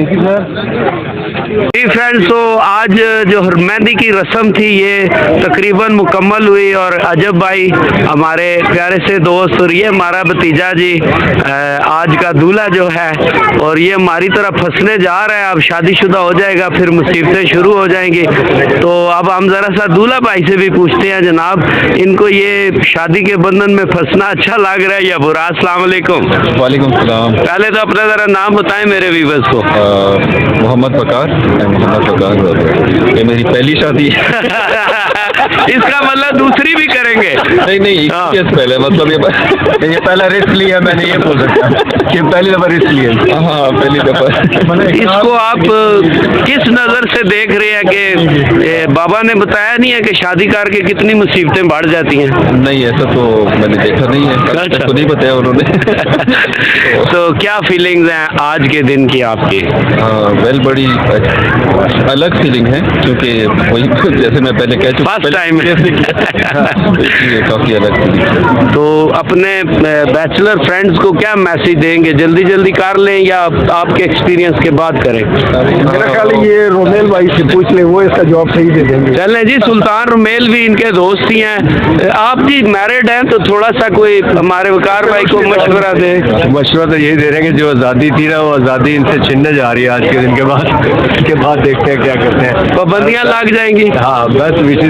Thank you sir. जी friends, तो आज जो मेहंदी की रस्म थी ये तकरीबन मुकम्मल हुई और अजब भाई हमारे प्यारे से दोस्त और ये हमारा भतीजा जी आज का दूल्हा जो है और ये हमारी तरफ फंसने जा रहा है। अब शादीशुदा हो जाएगा फिर मुसीबतें शुरू हो जाएंगी। तो अब हम ज़रा सा दूल्हा भाई से भी पूछते हैं जनाब, इनको ये शादी के बंधन में फंसना अच्छा लग रहा है या बुरा? अस्सलाम वालेकुम। वालेकुम सलाम। पहले तो अपना ज़रा नाम बताएं मेरे व्यूअर्स को। मोहम्मद बकार, ये मेरी पहली शादी है। इसका मतलब दूसरी भी करेंगे? नहीं पहले मतलब ये पहला रिस्क लिया मैंने, ये बोल सकता कि पहली दफा रिस्क लिया। हाँ पहली दफा। इसको आप किस नजर से देख रहे हैं कि बाबा ने बताया नहीं है कि शादी करके कितनी मुसीबतें बढ़ जाती हैं? नहीं ऐसा तो मैंने देखा नहीं है। अच्छा। तो नहीं बताया उन्होंने। तो क्या फीलिंग्स हैं आज के दिन की आपकी? वेल बड़ी अलग फीलिंग है क्योंकि वही जैसे मैं पहले कह चुका फर्स्ट टाइम है। काफी अलग फीलिंग। तो अपने बैचलर फ्रेंड्स को क्या मैसेज देंगे? जल्दी जल्दी कर लें या आपके एक्सपीरियंस के बाद करें? मेरा ख्याल है ये रोमेल भाई से पूछ ले, वो इसका जवाब सही दे देंगे। चलें जी, सुल्तान रोमेल भी इनके दोस्त ही हैं। आप जी मैरिड हैं तो थोड़ा सा कोई हमारे वकार भाई को मशवरा दे। मशवरा तो यही दे रहे हैं कि जो आज़ादी थी ना वो आज़ादी इनसे छिनने जा रही है आज के दिन के बाद। इसके बाद देखते हैं क्या करते हैं। पाबंदियां लग जाएंगी। हाँ बस विशेष।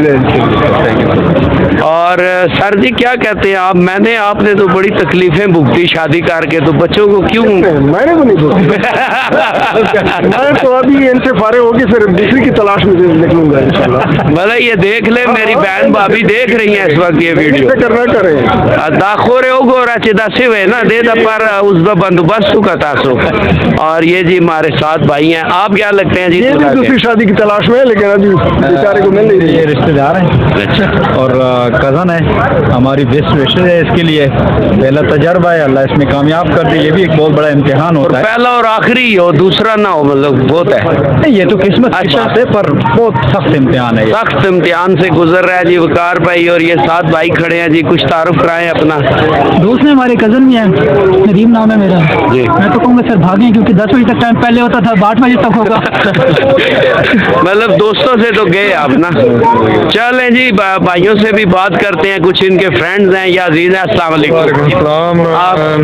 और सर जी क्या कहते हैं आप? आपने तो बड़ी तकलीफें भुगती शादी करके, तो बच्चों को क्यों? मैंने तो नहीं भुगती। मैं तो अभी इनसे फारे होके फिर दूसरी की तलाश में निकलूंगा इंशाल्लाह। मतलब ये देख ले, मेरी बहन भाभी देख रही हैं इस वक्त ये वीडियो। करना करें दाखोरे गोरा चिदा सिवे ना दे पर उस बंदोबस्त का तासो। और ये जी हमारे साथ भाई हैं। आप क्या लगते हैं जी? ये भी दूसरी शादी की तलाश में है लेकिन अभी बेचारे को मिल नहीं रही। ये रिश्तेदार हैं। अच्छा। और कज़न है, हमारी बेस्ट विशेष है इसके लिए। पहला तजर्बा है, अल्लाह इसमें कामयाब कर दे। ये भी एक बहुत बड़ा इम्तिहान होता है। पहला और आखिरी हो, दूसरा ना हो, मतलब बहुत है। नहीं ये तो किस्मत की बात है पर बहुत सख्त इम्तिहान है। सख्त इम्तिहान से गुजर रहा है जी वकार भाई और ये साथ भाई खड़े हैं जी। कुछ तारुफ कराएं अपना। दोस्त में हमारे कजन भी हैं, नदीम नाम है मेरा जी। मैं तो कहूँगा सर भागें क्योंकि 10 बजे तक टाइम पहले होता था, 8 बजे तक होगा। मतलब दोस्तों से तो गए आप ना। चलें जी, भाइयों से भी बात करते हैं, कुछ इनके फ्रेंड्स हैं या अजीज हैं। अस्सलाम वालेकुम।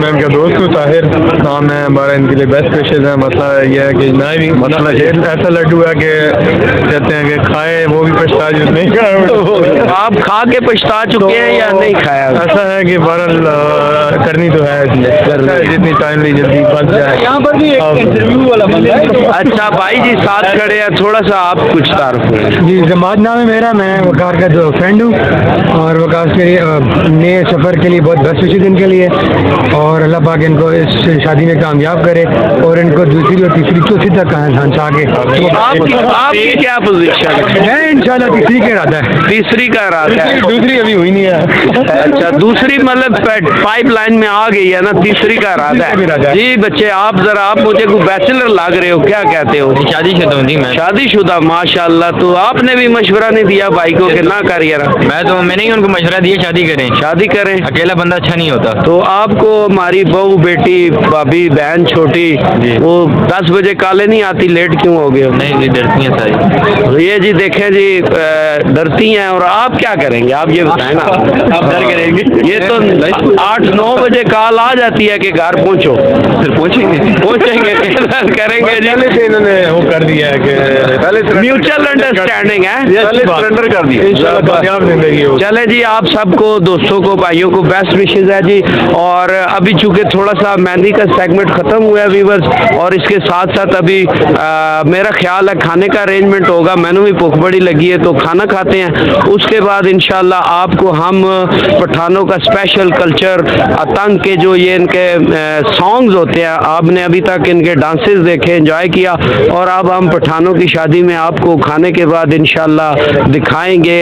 मैं इनका दोस्त हूँ ताहिर नाम है हमारा। इनके लिए बेस्ट विशेष है। मसला यह है कि ना भी मसला ऐसा लड्डू है कि कहते हैं कि खाए वो भी पछता जो नहीं खाए। आप खा के पछता चुके हैं या नहीं खाया? ऐसा है कि बहरहाल करनी तो है इसलिए जितनी टाइमली जल्दी बच जाए। यहाँ पर भी एक इंटरव्यू वाला बंदा है। अच्छा भाई जी साथ खड़े हैं, थोड़ा सा आप कुछ तारुफ करें। जी जमात नाम है मेरा। मैं वकार का जो फ्रेंड हूँ और वकार के नए सफ़र के लिए बहुत बेस्ट विशेष इनके लिए। और अल्लाह पाक इनको इस शादी में कामयाब करे और इनको दूसरी और तीसरी चौथी तक हंसा के। आपकी क्या पोजीशन है? मैं इंशाल्लाह तीसरी का इरादा है। तीसरी का इरादा है? दूसरी अभी हुई नहीं है। अच्छा, दूसरी मतलब पाइपलाइन में आ गई है ना, तीसरी का इरादा है। जी बच्चे आप जरा, आप मुझे कोई बैचलर लग रहे हो, क्या कहते हो? शादीशुदा हूँ जी मैं। शादीशुदा, माशाल्लाह। तो आपने भी मशवरा नहीं दिया भाई को कि ना कर यार? मैंने ही उनको मशवरा दिया शादी करें। शादी करें, अकेला बंदा अच्छा नहीं होता। तो आपको हमारी बहू बेटी भाभी बहन छोटी वो 10 बजे काले नहीं आती, लेट क्यों हो गए? नहीं डरती हैं सारी। तो ये जी देखें जी डरती हैं। और आप क्या करेंगे? आप ये बताएं ना। आप डर करेंगे? ये तो 8-9 बजे कॉल आ जाती है कि घर पहुंचो, फिर पहुंचेंगे करेंगे जी। इन्होंने वो कर दिया है कि म्यूचुअल अंडरस्टैंडिंग है, सरेंडर कर दिया। चले जी, आप सबको दोस्तों को भाइयों को बेस्ट विशेज है जी। और अभी चूंकि थोड़ा सा मेहंदी का सेगमेंट खत्म हुआ है व्यूअर्स, और इसके साथ साथ अभी मेरा ख्याल है खाने का अरेंजमेंट होगा। मैंने भी भूख बड़ी लगी है तो खाना खाते हैं। उसके बाद इंशाल्लाह आपको हम पठानों का स्पेशल कल्चर आतंक के जो ये इनके सॉन्ग्स होते हैं, आपने अभी तक इनके डांसेस देखे, एंजॉय किया, और अब हम पठानों की शादी में आपको खाने के बाद इंशाल्लाह दिखाएंगे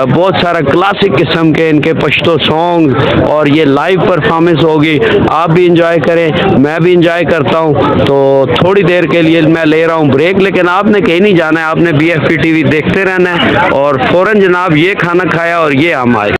बहुत सारा क्लासिक किस्म के इनके पश्तो सॉन्ग, और ये लाइव परफॉर्मेंस होगी। आप भी इंजॉय करें, मैं भी इंजॉय करता हूँ। तो थोड़ी देर के लिए मैं ले रहा हूँ ब्रेक, लेकिन आपने कहीं नहीं जाना है, आपने BFP TV देखते रहना है। और फौरन जनाब ये खाना खाया और ये हम आए।